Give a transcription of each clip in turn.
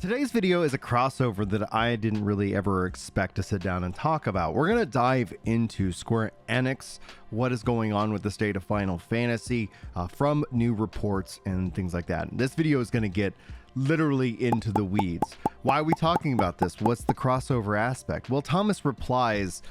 Today's video is a crossover that I didn't really ever expect to sit down and talk about. We're going to dive into Square Enix, what is going on with the state of Final Fantasy from new reports and things like that. This video is going to get literally into the weeds. Why are we talking about this? What's the crossover aspect? Well, Thomas replies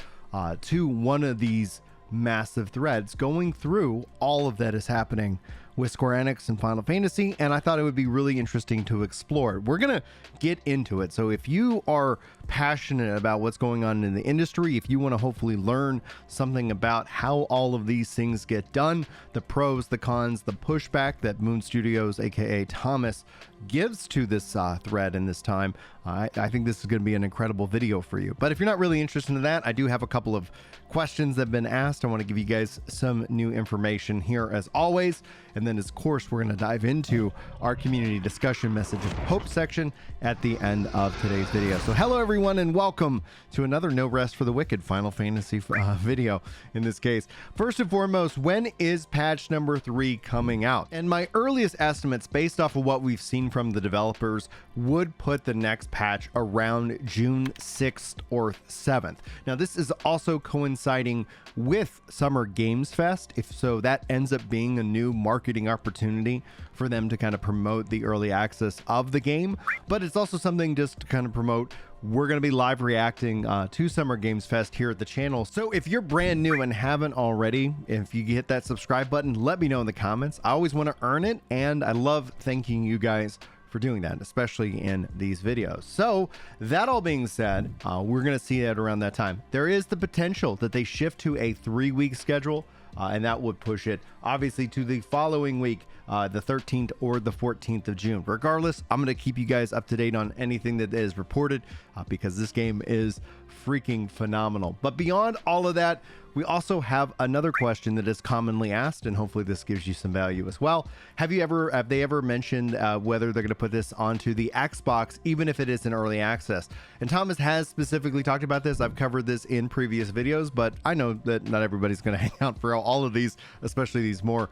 to one of these massive threads going through all of that is happening with Square Enix and Final Fantasy, and I thought it would be really interesting to explore. We're gonna get into it, so if you are passionate about what's going on in the industry, if you want to hopefully learn something about how all of these things get done, the pros, the cons, the pushback that Moon Studios, aka Thomas, gives to this thread in this time, I think this is going to be an incredible video for you. But if you're not really interested in that, I do have a couple of questions that have been asked. I want to give you guys some new information here as always, and then of course we're going to dive into our community discussion message of hope section at the end of today's video. So hello everyone and welcome to another No Rest for the Wicked Final Fantasy video in this case. First and foremost, when is patch number 3 coming out? And my earliest estimates based off of what we've seen from the developers would put the next patch around June 6th or 7th. Now this is also coinciding with Summer Games Fest. If so, that ends up being a new marketing opportunity for them to kind of promote the early access of the game, but it's also something just to kind of promote. We're going to be live reacting to Summer Games Fest here at the channel. So if you're brand new and haven't already, if you hit that subscribe button, let me know in the comments. I always want to earn it, and I love thanking you guys for doing that, especially in these videos. So that all being said, we're going to see that around that time. There is the potential that they shift to a 3-week schedule, and that would push it obviously to the following week, the 13th or the 14th of June. Regardless, I'm going to keep you guys up to date on anything that is reported because this game is freaking phenomenal. But beyond all of that, we also have another question that is commonly asked, and hopefully this gives you some value as well. Have they ever mentioned whether they're going to put this onto the Xbox, even if it is in early access? And Thomas has specifically talked about this. I've covered this in previous videos, but I know that not everybody's going to hang out for all of these, especially these more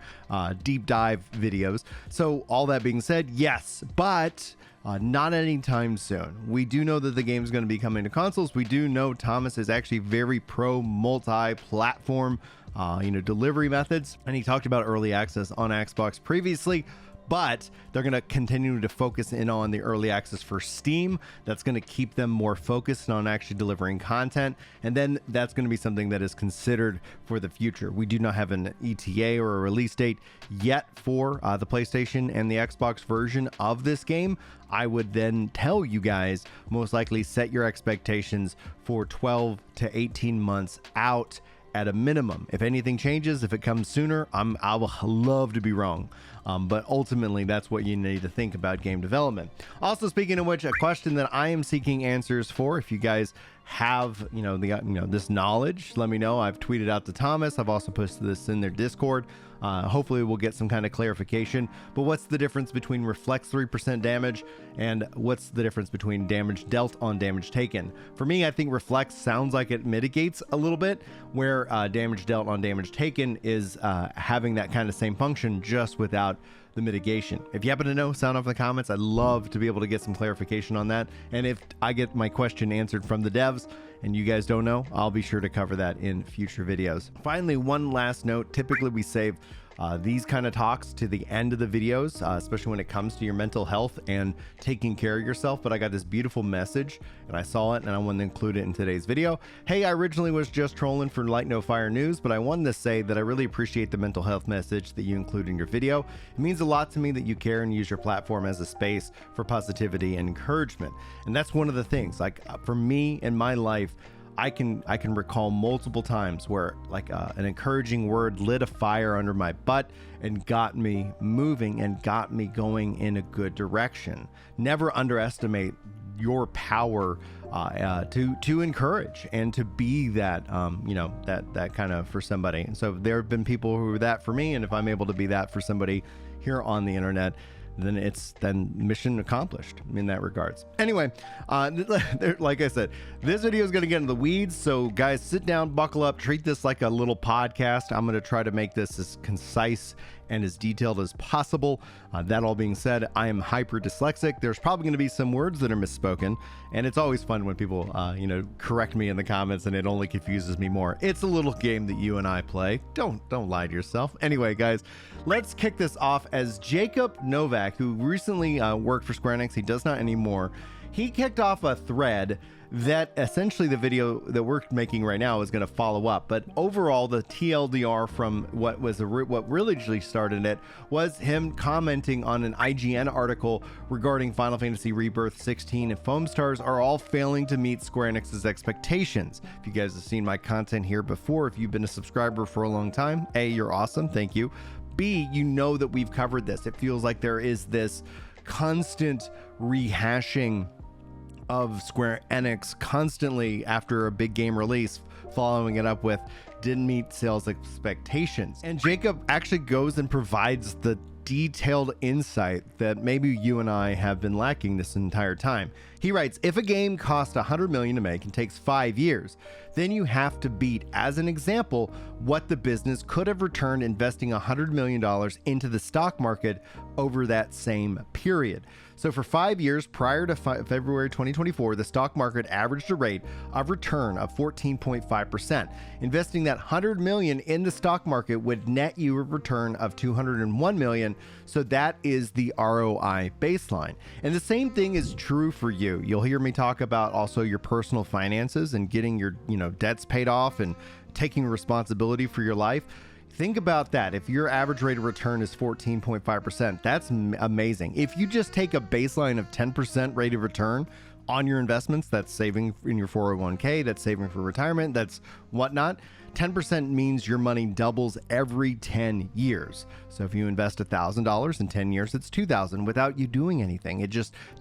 deep dive videos. So all that being said, yes, but not anytime soon. We do know that the game is going to be coming to consoles. We do know Thomas is actually very pro multi-platform, delivery methods, and he talked about early access on Xbox previously. But they're going to continue to focus in on the early access for Steam. That's going to keep them more focused on actually delivering content. And then that's going to be something that is considered for the future. We do not have an ETA or a release date yet for the PlayStation and the Xbox version of this game. I would then tell you guys, most likely set your expectations for 12 to 18 months out at a minimum. If anything changes, if it comes sooner, I will love to be wrong. But ultimately, that's what you need to think about game development. Also, speaking of which, a question that I am seeking answers for, if you guys have this knowledge, let me know. I've tweeted out to Thomas. I've also posted this in their Discord. Hopefully we'll get some kind of clarification. But what's the difference between reflects 3% damage and what's the difference between damage dealt on damage taken? For me, I think reflects sounds like it mitigates a little bit, where damage dealt on damage taken is having that kind of same function just without the mitigation. If you happen to know, sound off in the comments. I'd love to be able to get some clarification on that. And if I get my question answered from the devs and you guys don't know, I'll be sure to cover that in future videos. Finally, one last note. Typically we save these kind of talks to the end of the videos, especially when it comes to your mental health and taking care of yourself. But I got this beautiful message and I saw it and I wanted to include it in today's video. Hey, I originally was just trolling for Light No Fire News, but I wanted to say that I really appreciate the mental health message that you include in your video. It means a lot to me that you care and use your platform as a space for positivity and encouragement. And that's one of the things, like for me in my life, I can recall multiple times where an encouraging word lit a fire under my butt and got me moving and got me going in a good direction. Never underestimate your power to encourage and to be that that kind of for somebody. And so there have been people who are that for me, and if I'm able to be that for somebody here on the internet, then it's mission accomplished in that regards. Anyway, like I said, this video is going to get into the weeds. So guys, sit down, buckle up, treat this like a little podcast. I'm going to try to make this as concise and as detailed as possible. That all being said, I am hyper dyslexic. There's probably going to be some words that are misspoken, and it's always fun when people, correct me in the comments, and it only confuses me more. It's a little game that you and I play. Don't lie to yourself. Anyway, guys, let's kick this off as Jacob Novak, who recently worked for Square Enix. He does not anymore. He kicked off a thread that essentially the video that we're making right now is going to follow up. But overall, the TLDR from what really started it was him commenting on an IGN article regarding Final Fantasy Rebirth 16 and Foam Stars are all failing to meet Square Enix's expectations. If you guys have seen my content here before, if you've been a subscriber for a long time, A, you're awesome, thank you. B, you know that we've covered this. It feels like there is this constant rehashing of Square Enix constantly after a big game release, following it up with didn't meet sales expectations. And Jacob actually goes and provides the detailed insight that maybe you and I have been lacking this entire time. He writes, if a game costs $100 million to make and takes 5 years, then you have to beat, as an example, what the business could have returned investing $100 million into the stock market over that same period. So for 5 years prior to February 2024, the stock market averaged a rate of return of 14.5%. Investing that $100 million in the stock market would net you a return of $201 million. So that is the ROI baseline. And the same thing is true for you. You'll hear me talk about also your personal finances and getting your, debts paid off and taking responsibility for your life. Think about that. If your average rate of return is 14.5%, that's amazing. If you just take a baseline of 10% rate of return on your investments, that's saving in your 401k, that's saving for retirement, that's whatnot. 10% means your money doubles every 10 years. So if you invest $1,000 in 10 years, it's $2,000 without you doing anything.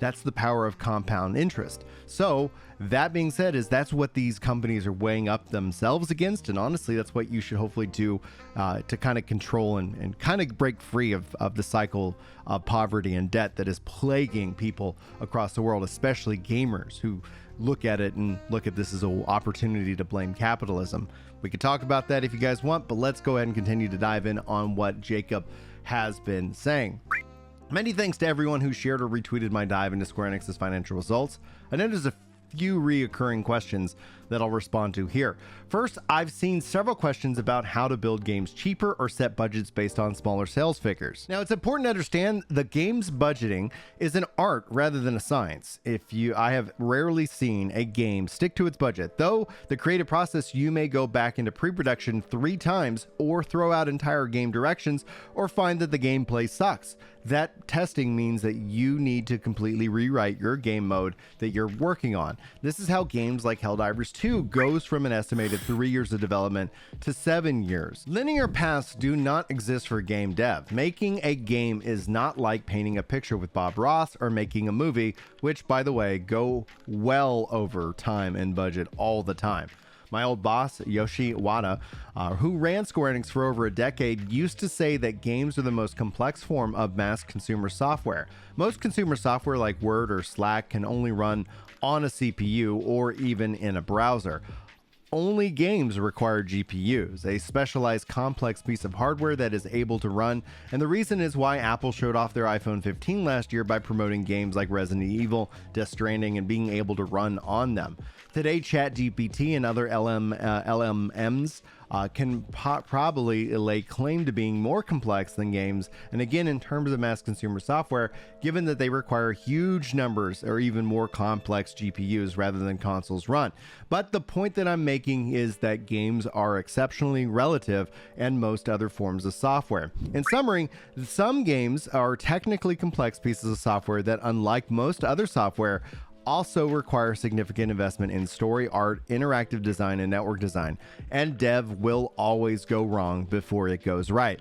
That's the power of compound interest. So that being said, that's what these companies are weighing up themselves against. And honestly, that's what you should hopefully do to kind of control and kind of break free of the cycle of poverty and debt that is plaguing people across the world, especially gamers who look at this as an opportunity to blame capitalism. We could talk about that if you guys want, but let's go ahead and continue to dive in on what Jacob has been saying. Many thanks to everyone who shared or retweeted my dive into Square Enix's financial results. I know there's a few reoccurring questions that I'll respond to here. First, I've seen several questions about how to build games cheaper or set budgets based on smaller sales figures. Now, it's important to understand the game's budgeting is an art rather than a science. I have rarely seen a game stick to its budget, though the creative process, you may go back into pre-production 3 times or throw out entire game directions or find that the gameplay sucks. That testing means that you need to completely rewrite your game mode that you're working on. This is how games like Helldivers 2 goes from an estimated 3 years of development to 7 years. Linear paths do not exist for game dev. Making a game is not like painting a picture with Bob Ross or making a movie, which, by the way, go well over time and budget all the time. My old boss, Yoshi Wada, who ran Square Enix for over a decade, used to say that games are the most complex form of mass consumer software. Most consumer software like Word or Slack can only run on a CPU or even in a browser. Only games require GPUs, a specialized complex piece of hardware that is able to run, and the reason is why Apple showed off their iPhone 15 last year by promoting games like Resident Evil, Death Stranding, and being able to run on them. Today, ChatGPT and other LLMs can probably lay claim to being more complex than games, and again, in terms of mass consumer software, given that they require huge numbers or even more complex GPUs rather than consoles run. But the point that I'm making is that games are exceptionally relative and most other forms of software. In summary, some games are technically complex pieces of software that, unlike most other software, also require significant investment in story, art, interactive design, and network design, and dev will always go wrong before it goes right.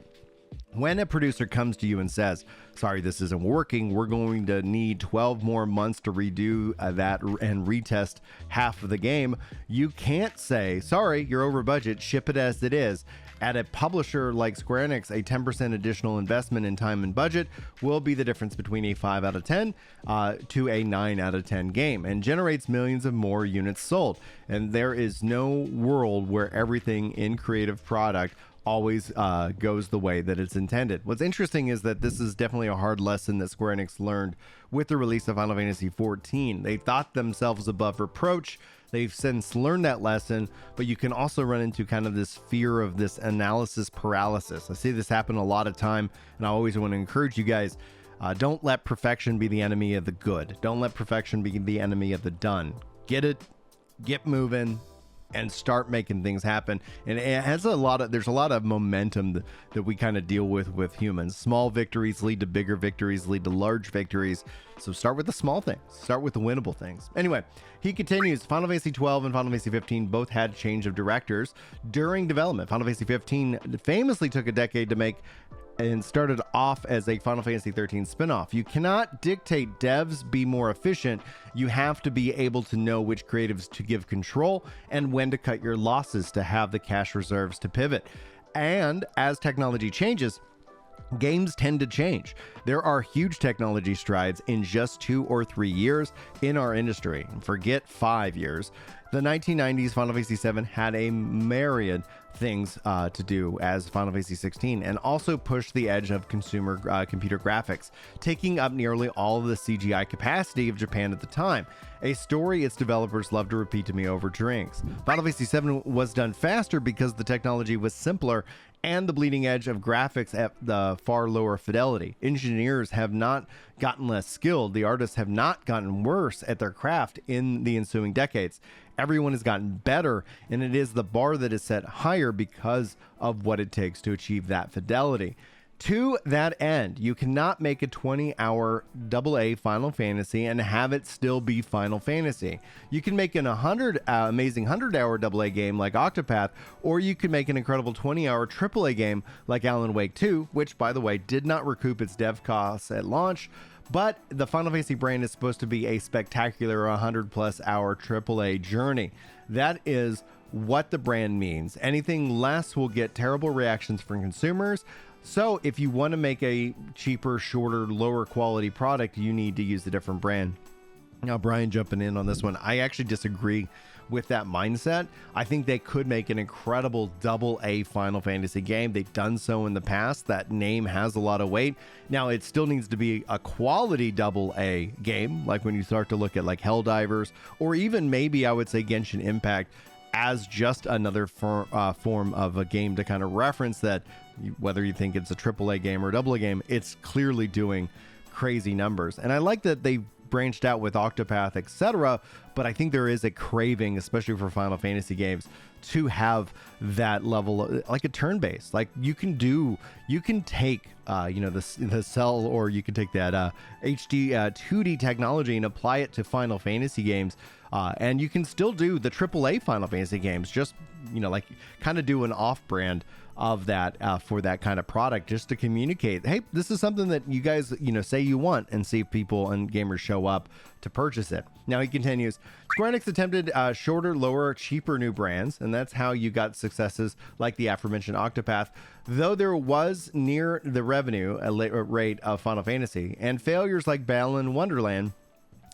When a producer comes to you and says, sorry, this isn't working, we're going to need 12 more months to redo that and retest half of the game, you can't say, sorry, you're over budget, ship it as it is. At a publisher like Square Enix, a 10% additional investment in time and budget will be the difference between a 5 out of 10 to a 9 out of 10 game, and generates millions of more units sold. And there is no world where everything in creative product always goes the way that it's intended. What's interesting is that this is definitely a hard lesson that Square Enix learned with the release of Final Fantasy XIV. They thought themselves above reproach. They've since learned that lesson, but you can also run into kind of this fear of this analysis paralysis. I see this happen a lot of time, and I always want to encourage you guys, don't let perfection be the enemy of the good. Don't let perfection be the enemy of the done. Get it, get moving, and start making things happen. And it has there's a lot of momentum that we kind of deal with humans. Small victories lead to bigger victories, lead to large victories. So start with the small things, start with the winnable things. Anyway, he continues. Final Fantasy 12 and Final Fantasy 15 both had change of directors during development. Final Fantasy 15 famously took a decade to make and started off as a Final Fantasy 13 spinoff. You cannot dictate devs be more efficient. You have to be able to know which creatives to give control and when to cut your losses to have the cash reserves to pivot. And as technology changes, games tend to change. There are huge technology strides in just 2 or 3 years in our industry. Forget 5 years. The 1990s Final Fantasy VII had a myriad things to do as Final Fantasy 16, and also pushed the edge of consumer computer graphics, taking up nearly all of the CGI capacity of Japan at the time. A story its developers love to repeat to me over drinks. Final Fantasy VII was done faster because the technology was simpler and the bleeding edge of graphics at the far lower fidelity. Engineers have not gotten less skilled. The artists have not gotten worse at their craft in the ensuing decades. Everyone has gotten better, and it is the bar that is set higher because of what it takes to achieve that fidelity. To that end, you cannot make a 20-hour AA Final Fantasy and have it still be Final Fantasy. You can make an amazing 100-hour AA game like Octopath, or you can make an incredible 20-hour AAA game like Alan Wake 2, which, by the way, did not recoup its dev costs at launch. But the Final Fantasy brand is supposed to be a spectacular 100+ hour AAA journey. That is what the brand means. Anything less will get terrible reactions from consumers. So if you want to make a cheaper, shorter, lower quality product, you need to use a different brand. Now, Brian jumping in on this one, I actually disagree with that mindset. I think they could make an incredible AA Final Fantasy game. They've done so in the past. That name has a lot of weight. Now, it still needs to be a quality AA game, like when you start to look at like Helldivers, or even maybe I would say Genshin Impact as just another form of a game to kind of reference that, whether you think it's a AAA game or a AA game, it's clearly doing crazy numbers. And I like that they branched out with Octopath, etc., but I think there is a craving, especially for Final Fantasy games, to have that level of, like a turn-based. Like you can take the cell, or you can take that HD 2D technology and apply it to Final Fantasy games, and you can still do the AAA Final Fantasy games, just like kind of do an off-brand of that for that kind of product, just to communicate, hey, this is something that you guys say you want, and see if people and gamers show up to purchase it. Now he continues, Square Enix attempted shorter, lower, cheaper new brands, and that's how you got successes like the aforementioned Octopath, though there was near the revenue rate of Final Fantasy, and failures like Balan Wonderland,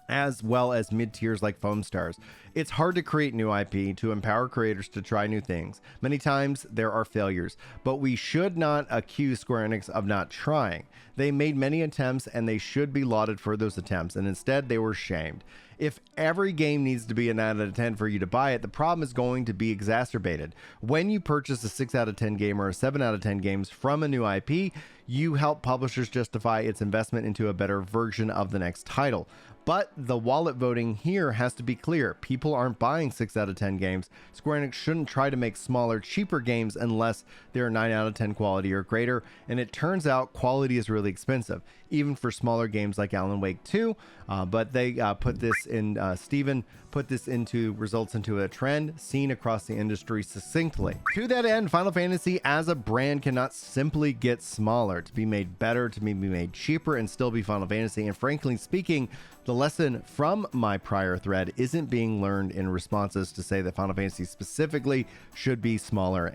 as well as mid-tiers like Foam Stars. It's hard to create new IP, to empower creators to try new things. Many times there are failures, but we should not accuse Square Enix of not trying. They made many attempts, and they should be lauded for those attempts, and instead they were shamed. If every game needs to be a 9 out of 10 for you to buy it, the problem is going to be exacerbated. When you purchase a 6 out of 10 game or a 7 out of 10 games from a new IP, you help publishers justify its investment into a better version of the next title. But the wallet voting here has to be clear. People aren't buying 6 out of 10 games. Square Enix shouldn't try to make smaller, cheaper games unless they're 9 out of 10 quality or greater. And it turns out quality is really expensive, even for smaller games like Alan Wake 2. But they put this in, Steven put this results into a trend seen across the industry succinctly. To that end, Final Fantasy as a brand cannot simply get smaller. To be made better, to be made cheaper, and still be Final Fantasy. And frankly speaking, the lesson from my prior thread isn't being learned in responses to say that Final Fantasy specifically should be smaller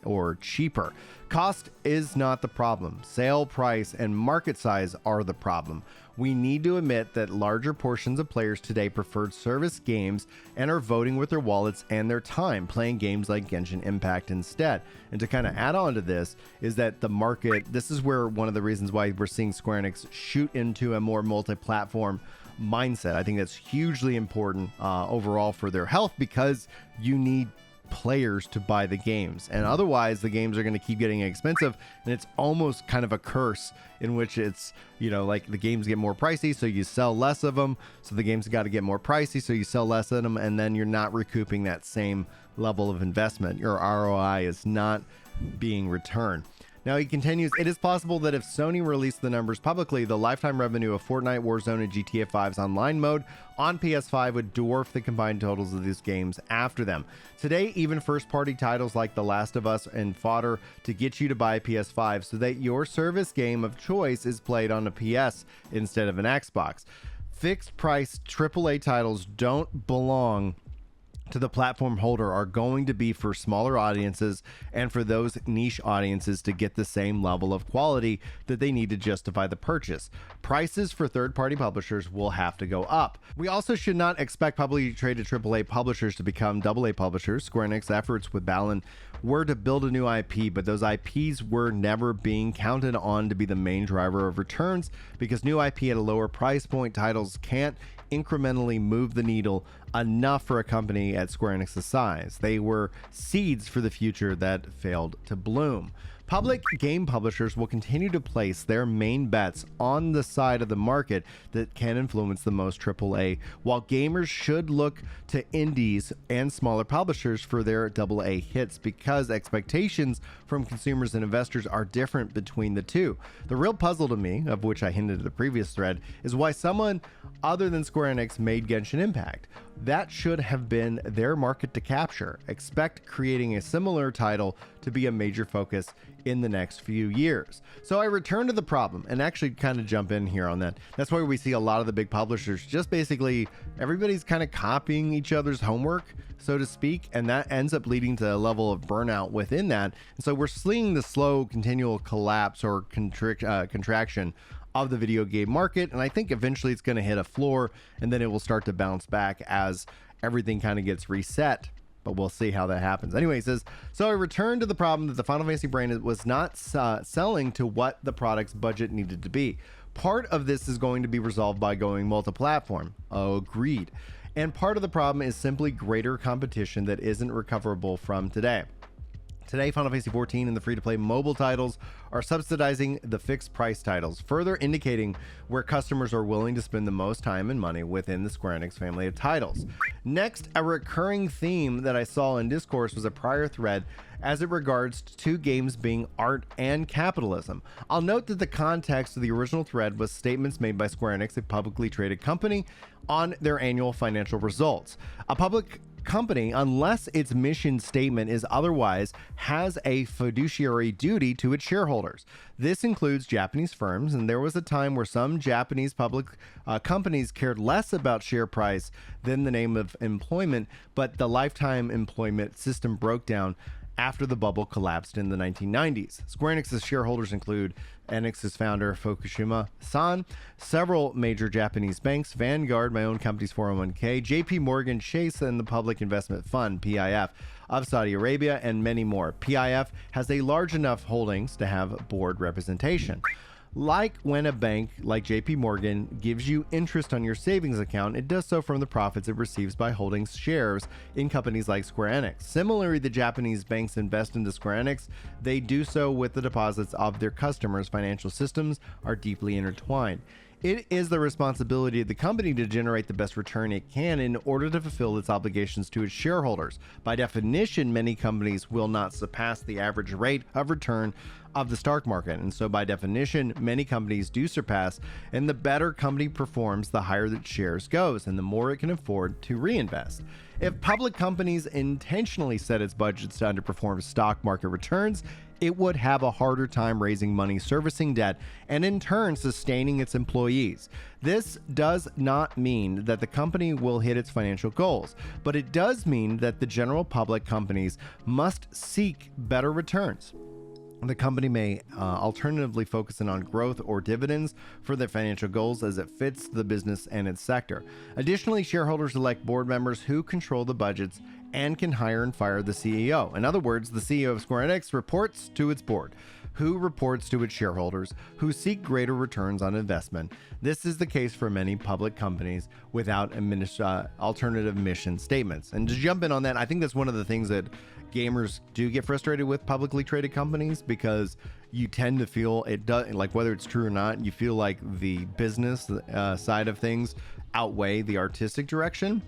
or cheaper. Cost is not the problem. Sale price and market size are the problem. We need to admit that larger portions of players today preferred service games and are voting with their wallets and their time, playing games like Genshin Impact instead. And to kind of add on to this is that the market, this is where one of the reasons why we're seeing Square Enix shoot into a more multi-platform mindset. I think that's hugely important overall for their health, because you need players to buy the games, and otherwise the games are going to keep getting expensive, and it's almost kind of a curse in which it's, you know, like the games get more pricey, so you sell less of them, so the games got to get more pricey, so you sell less of them, and then you're not recouping that same level of investment. Your ROI is not being returned. Now he continues, it is possible that if Sony released the numbers publicly, the lifetime revenue of Fortnite, Warzone, and GTA 5's online mode on PS5 would dwarf the combined totals of these games after them. Today, even first-party titles like The Last of Us and fodder to get you to buy a PS5 so that your service game of choice is played on a PS instead of an Xbox. Fixed-price AAA titles don't belong to the platform holder, are going to be for smaller audiences and for those niche audiences to get the same level of quality that they need to justify the purchase. Prices for third-party publishers will have to go up. We also should not expect publicly traded AAA publishers to become AA publishers. Square Enix efforts with Balan were to build a new IP, but those IPs were never being counted on to be the main driver of returns, because new IP at a lower price point titles can't incrementally move the needle enough for a company at Square Enix's size. They were seeds for the future that failed to bloom. Public game publishers will continue to place their main bets on the side of the market that can influence the most AAA, while gamers should look to indies and smaller publishers for their AA hits, because expectations from consumers and investors are different between the two. The real puzzle to me, of which I hinted at the previous thread, is why someone other than Square Enix made Genshin Impact. That should have been their market to capture. Expect creating a similar title to be a major focus in the next few years. So I return to the problem and actually kind of jump in here on that. That's why we see a lot of the big publishers just basically everybody's kind of copying each other's homework, so to speak, and that ends up leading to a level of burnout within that. And so we're seeing the slow continual collapse or contraction of the video game market, and I think eventually it's going to hit a floor and then it will start to bounce back as everything kind of gets reset, but we'll see how that happens. Anyway, he says, so I returned to the problem that the Final Fantasy brand was not selling to what the product's budget needed to be. Part of this is going to be resolved by going multi-platform. Agreed. And part of the problem is simply greater competition that isn't recoverable from today. Today, Final Fantasy XIV and the free-to-play mobile titles are subsidizing the fixed-price titles, further indicating where customers are willing to spend the most time and money within the Square Enix family of titles. Next, a recurring theme that I saw in discourse was a prior thread as it regards two games being art and capitalism. I'll note that the context of the original thread was statements made by Square Enix, a publicly traded company, on their annual financial results. A public company, unless its mission statement is otherwise, has a fiduciary duty to its shareholders. This includes Japanese firms, and there was a time where some Japanese public companies cared less about share price than the name of employment, but the lifetime employment system broke down after the bubble collapsed in the 1990s. Square Enix's shareholders include Enix's founder Fukushima-san, several major Japanese banks, Vanguard, my own company's 401k, JP Morgan Chase, and the Public Investment Fund, PIF, of Saudi Arabia, and many more. PIF has a large enough holdings to have board representation. Like when a bank like JP Morgan gives you interest on your savings account, it does so from the profits it receives by holding shares in companies like Square Enix. Similarly, the Japanese banks invest into Square Enix. They do so with the deposits of their customers. Financial systems are deeply intertwined. It is the responsibility of the company to generate the best return it can in order to fulfill its obligations to its shareholders. By definition, many companies will not surpass the average rate of return of the stock market, and so by definition, many companies do surpass, and the better company performs, the higher its shares goes, and the more it can afford to reinvest. If public companies intentionally set its budgets to underperform stock market returns, it would have a harder time raising money, servicing debt, and in turn sustaining its employees. This does not mean that the company will hit its financial goals, but it does mean that the general public companies must seek better returns. The company may alternatively focus in on growth or dividends for their financial goals as it fits the business and its sector. Additionally, shareholders elect board members who control the budgets and can hire and fire the CEO. In other words, the CEO of Square Enix reports to its board, who reports to its shareholders, who seek greater returns on investment. This is the case for many public companies without alternative mission statements. And to jump in on that, I think that's one of the things that gamers do get frustrated with publicly traded companies, because you tend to feel it does, like, whether it's true or not, you feel like the business side of things outweigh the artistic direction.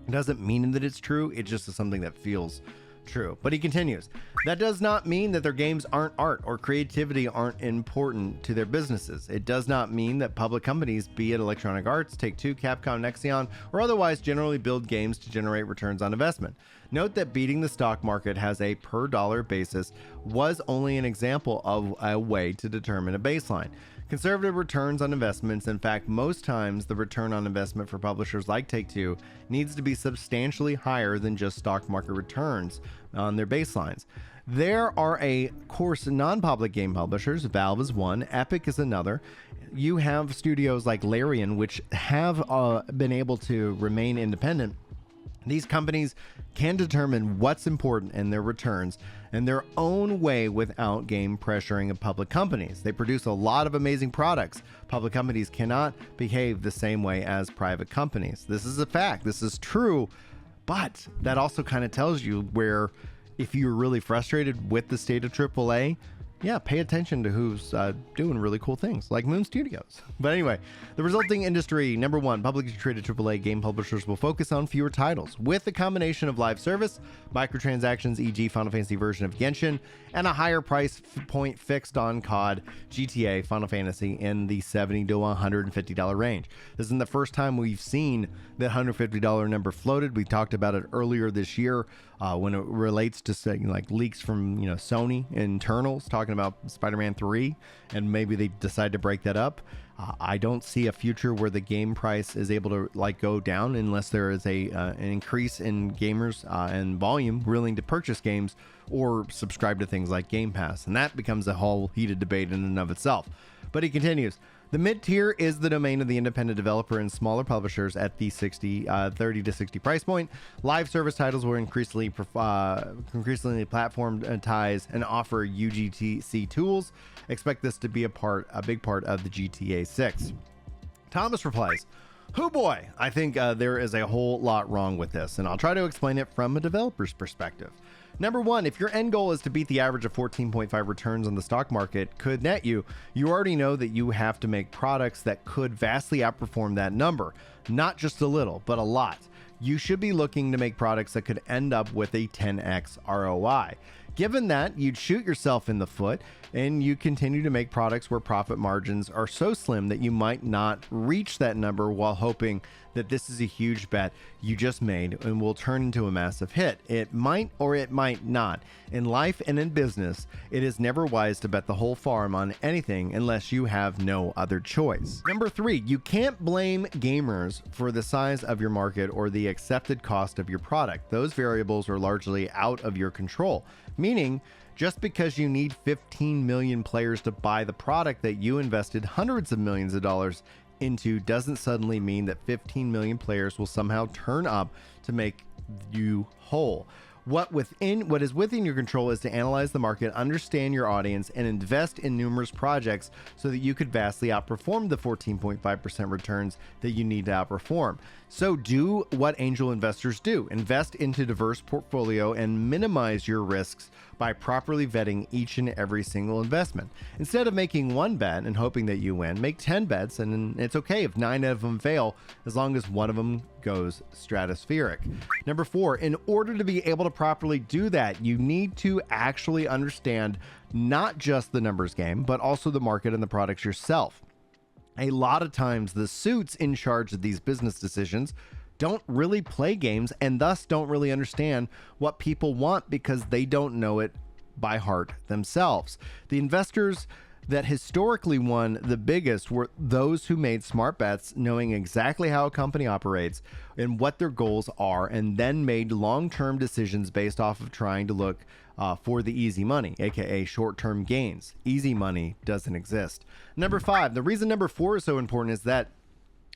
It doesn't mean that it's true, it just is something that feels true. But he continues, that does not mean that their games aren't art or creativity aren't important to their businesses. It does not mean that public companies, be it Electronic Arts, Take-Two, Capcom, Nexion, or otherwise, generally build games to generate returns on investment. Note that beating the stock market has a per dollar basis was only an example of a way to determine a baseline. Conservative returns on investments, in fact, most times the return on investment for publishers like Take-Two needs to be substantially higher than just stock market returns on their baselines. There are, of course, non-public game publishers. Valve is one, Epic is another. You have studios like Larian, which have been able to remain independent. These companies can determine what's important in their returns in their own way without game pressuring of public companies. They produce a lot of amazing products. Public companies cannot behave the same way as private companies. This is a fact. This is true. But that also kind of tells you where, if you're really frustrated with the state of AAA, yeah, pay attention to who's doing really cool things, like Moon Studios. But anyway, the resulting industry, number one, publicly traded AAA game publishers will focus on fewer titles, with a combination of live service, microtransactions, e.g. Final Fantasy version of Genshin, and a higher price point fixed on COD, GTA, Final Fantasy in the $70 to $150 range. This isn't the first time we've seen that $150 number floated. We talked about it earlier this year when it relates to, say, like, leaks from Sony internals talking about Spider-Man 3, and maybe they decide to break that up. I don't see a future where the game price is able to go down unless there is an increase in gamers and volume willing to purchase games or subscribe to things like Game Pass, and that becomes a whole heated debate in and of itself. But he continues, the mid-tier is the domain of the independent developer and smaller publishers at the 30 to 60 price point. Live service titles will increasingly platformatize and offer UGC tools. Expect this to be a big part of the GTA 6. Thomas replies, oh boy, I think there is a whole lot wrong with this, and I'll try to explain it from a developer's perspective. Number one, if your end goal is to beat the average of 14.5 returns on the stock market could net you already know that you have to make products that could vastly outperform that number. Not just a little, but a lot. You should be looking to make products that could end up with a 10x ROI. Given that, you'd shoot yourself in the foot and you continue to make products where profit margins are so slim that you might not reach that number while hoping that this is a huge bet you just made and will turn into a massive hit. It might or it might not. In life and in business, it is never wise to bet the whole farm on anything unless you have no other choice. Number three, you can't blame gamers for the size of your market or the accepted cost of your product. Those variables are largely out of your control. Meaning, just because you need 15 million players to buy the product that you invested hundreds of millions of dollars into doesn't suddenly mean that 15 million players will somehow turn up to make you whole. What is within your control is to analyze the market, understand your audience, and invest in numerous projects so that you could vastly outperform the 14.5% returns that you need to outperform. So do what angel investors do. Invest into a diverse portfolio and minimize your risks by properly vetting each and every single investment. Instead of making one bet and hoping that you win, make 10 bets, and it's okay if 9 of them fail as long as one of them goes stratospheric. Number four, in order to be able to properly do that, you need to actually understand not just the numbers game, but also the market and the products yourself. A lot of times the suits in charge of these business decisions don't really play games and thus don't really understand what people want because they don't know it by heart themselves. The investors that historically won the biggest were those who made smart bets, knowing exactly how a company operates and what their goals are, and then made long-term decisions based off of trying to look for the easy money, aka short-term gains. Easy money doesn't exist. Number 5, the reason number 4 is so important is that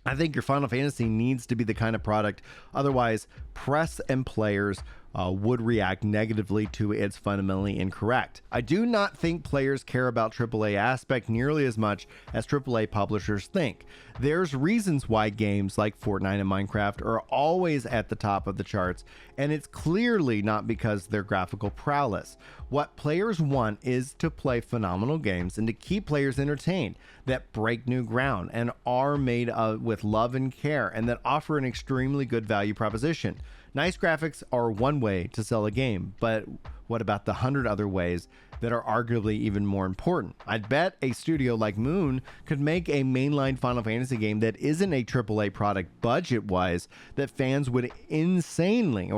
I think your Final Fantasy needs to be the kind of product, otherwise press and players would react negatively to its fundamentally incorrect. I do not think players care about AAA aspect nearly as much as AAA publishers think. There's reasons why games like Fortnite and Minecraft are always at the top of the charts, and it's clearly not because of their graphical prowess. What players want is to play phenomenal games and to keep players entertained that break new ground and are made with love and care, and that offer an extremely good value proposition. Nice graphics are one way to sell a game, but what about the 100 other ways that are arguably even more important? I'd bet a studio like Moon could make a mainline Final Fantasy game that isn't a AAA product budget-wise that fans would insanely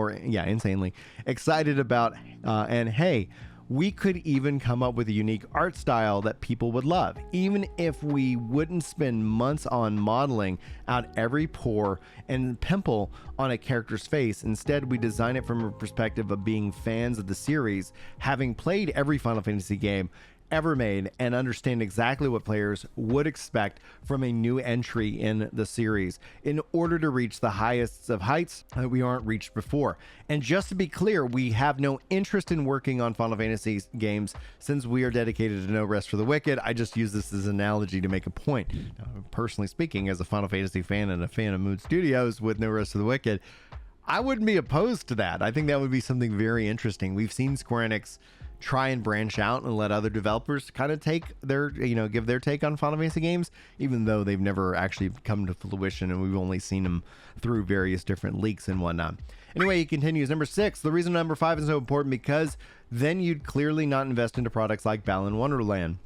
excited about, and hey, we could even come up with a unique art style that people would love, even if we wouldn't spend months on modeling out every pore and pimple on a character's face. Instead, we design it from a perspective of being fans of the series, having played every Final Fantasy game ever made, and understand exactly what players would expect from a new entry in the series in order to reach the highest of heights that we aren't reached before. And just to be clear, we have no interest in working on Final Fantasy games since we are dedicated to No Rest for the Wicked. I just use this as an analogy to make a point. Now, personally speaking, as a Final Fantasy fan and a fan of Moon Studios with No Rest for the Wicked, I wouldn't be opposed to that. I think that would be something very interesting. We've seen Square Enix try and branch out and let other developers kind of take their, give their take on Final Fantasy games, even though they've never actually come to fruition and we've only seen them through various different leaks and whatnot. Anyway, he continues. Number 6, the reason number 5 is so important, because then you'd clearly not invest into products like Balan Wonderland.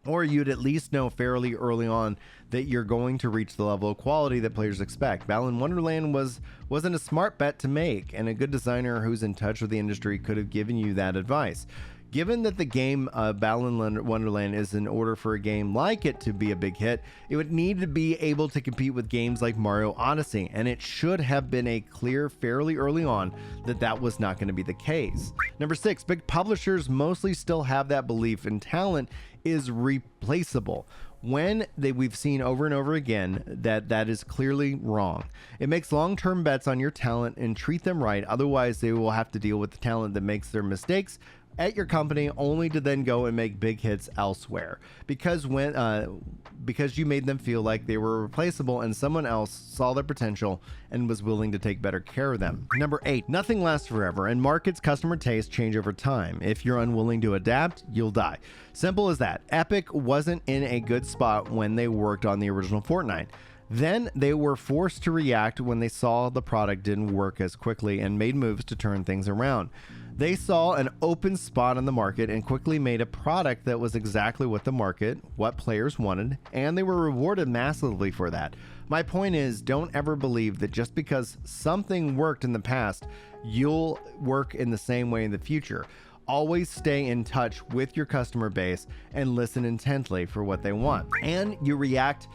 Or you'd at least know fairly early on that you're going to reach the level of quality that players expect. Balan Wonderland wasn't a smart bet to make, and a good designer who's in touch with the industry could have given you that advice. Given that the game Balan Wonderland is in order for a game like it to be a big hit, it would need to be able to compete with games like Mario Odyssey, and it should have been a clear fairly early on that that was not going to be the case. Number 6, big publishers mostly still have that belief, and talent is replaceable. When we've seen over and over again that is clearly wrong. It makes long-term bets on your talent and treat them right, otherwise they will have to deal with the talent that makes their mistakes at your company, only to then go and make big hits elsewhere, because you made them feel like they were replaceable and someone else saw their potential and was willing to take better care of them. Number 8, nothing lasts forever, and markets, customer tastes change over time. If you're unwilling to adapt, you'll die. Simple as that. Epic wasn't in a good spot when they worked on the original Fortnite. Then they were forced to react when they saw the product didn't work as quickly and made moves to turn things around. They saw an open spot on the market and quickly made a product that was exactly what the market, what players wanted, and they were rewarded massively for that. My point is, don't ever believe that just because something worked in the past, you'll work in the same way in the future. Always stay in touch with your customer base and listen intently for what they want. And you react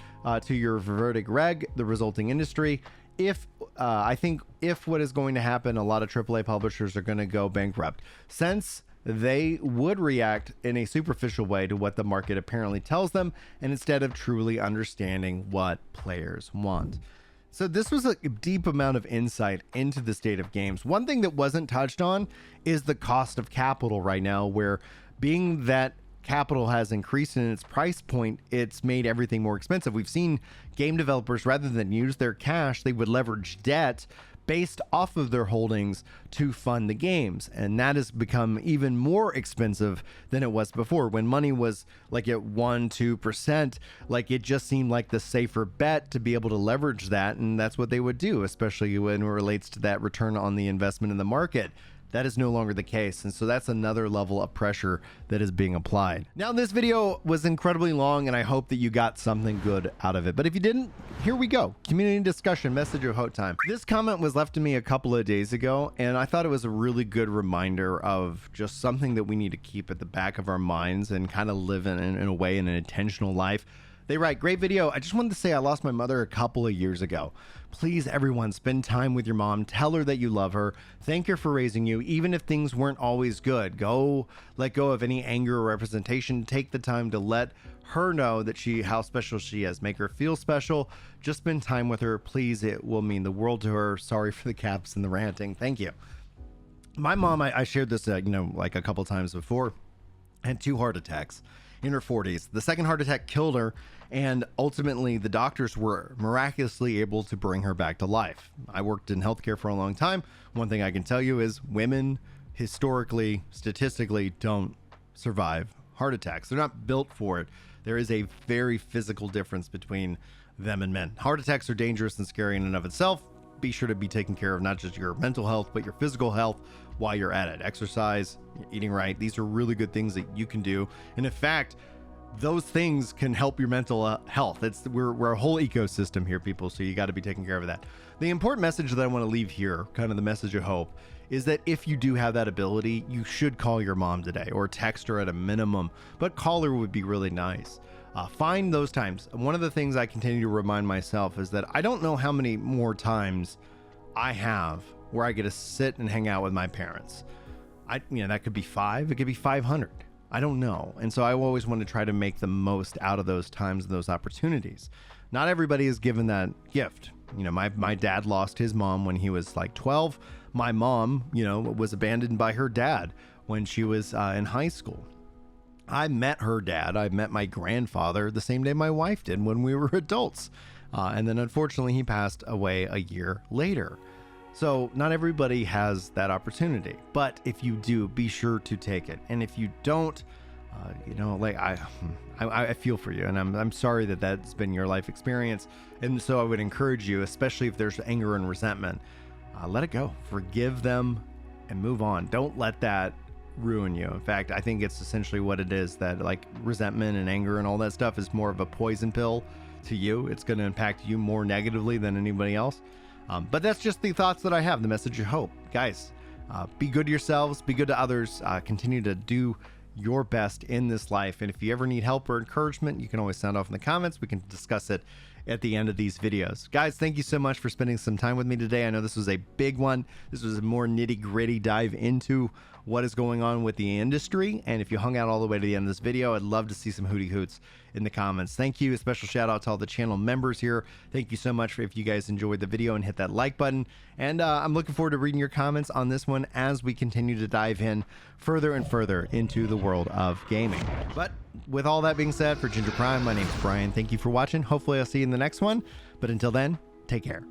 to your verdict reg, the resulting industry. I think if what is going to happen, a lot of AAA publishers are going to go bankrupt, since they would react in a superficial way to what the market apparently tells them, and instead of truly understanding what players want. So this was a deep amount of insight into the state of games. One thing that wasn't touched on is the cost of capital right now, where being that capital has increased in its price point, it's made everything more expensive. We've seen game developers, rather than use their cash, they would leverage debt based off of their holdings to fund the games, and that has become even more expensive than it was before, when money was like at 1-2%. like it just seemed like the safer bet to be able to leverage that, and that's what they would do, especially when it relates to that return on the investment in the market. that is no longer the case. And so that's another level of pressure that is being applied. Now, this video was incredibly long, and I hope that you got something good out of it. But if you didn't, here we go. Community discussion, message of hope time. This comment was left to me a couple of days ago, and I thought it was a really good reminder of just something that we need to keep at the back of our minds and kind of live in a way, in an intentional life. They write, great video. I just wanted to say I lost my mother a couple of years ago. Please, everyone, spend time with your mom. Tell her that you love her. Thank her for raising you, even if things weren't always good. Let go of any anger or representation. Take the time to let her know that how special she is. Make her feel special. Just spend time with her. Please, it will mean the world to her. Sorry for the caps and the ranting. Thank you. My mom, I shared this, like a couple times before, had 2 heart attacks in her 40s. The second heart attack killed her, and ultimately the doctors were miraculously able to bring her back to life. I worked in healthcare for a long time. One thing I can tell you is women historically, statistically, don't survive heart attacks. They're not built for it. There is a very physical difference between them and men. Heart attacks are dangerous and scary in and of itself. Be sure to be taking care of not just your mental health, but your physical health while you're at it. Exercise, eating right. These are really good things that you can do. And in fact, those things can help your mental health. We're a whole ecosystem here, people. So you got to be taking care of that. The important message that I want to leave here, kind of the message of hope, is that if you do have that ability, you should call your mom today or text her at a minimum, but call her would be really nice. Find those times. One of the things I continue to remind myself is that I don't know how many more times I have where I get to sit and hang out with my parents. That could be 5, it could be 500. I don't know. And so I always want to try to make the most out of those times and those opportunities. Not everybody is given that gift. My dad lost his mom when he was like 12. My mom, was abandoned by her dad when she was in high school. I met her dad. I met my grandfather the same day my wife did when we were adults. And then unfortunately he passed away a year later. So not everybody has that opportunity, but if you do, be sure to take it. And if you don't, I feel for you, and I'm sorry that that's been your life experience. And so I would encourage you, especially if there's anger and resentment, let it go, forgive them and move on. Don't let that ruin you. In fact, I think it's essentially what it is, that like resentment and anger and all that stuff is more of a poison pill to you. It's going to impact you more negatively than anybody else. But that's just the thoughts that I have, the message of hope. Guys, be good to yourselves, be good to others, continue to do your best in this life. And if you ever need help or encouragement, you can always sound off in the comments. We can discuss it at the end of these videos. Guys, thank you so much for spending some time with me today. I know this was a big one. This was a more nitty-gritty dive into what is going on with the industry. And if you hung out all the way to the end of this video, I'd love to see some hooty hoots in the comments. Thank you. A special shout out to all the channel members here. Thank you so much if you guys enjoyed the video, and hit that like button. And I'm looking forward to reading your comments on this one as we continue to dive in further and further into the world of gaming. But with all that being said, for Ginger Prime, my name's Brian. Thank you for watching. Hopefully I'll see you in the next one. But until then, take care.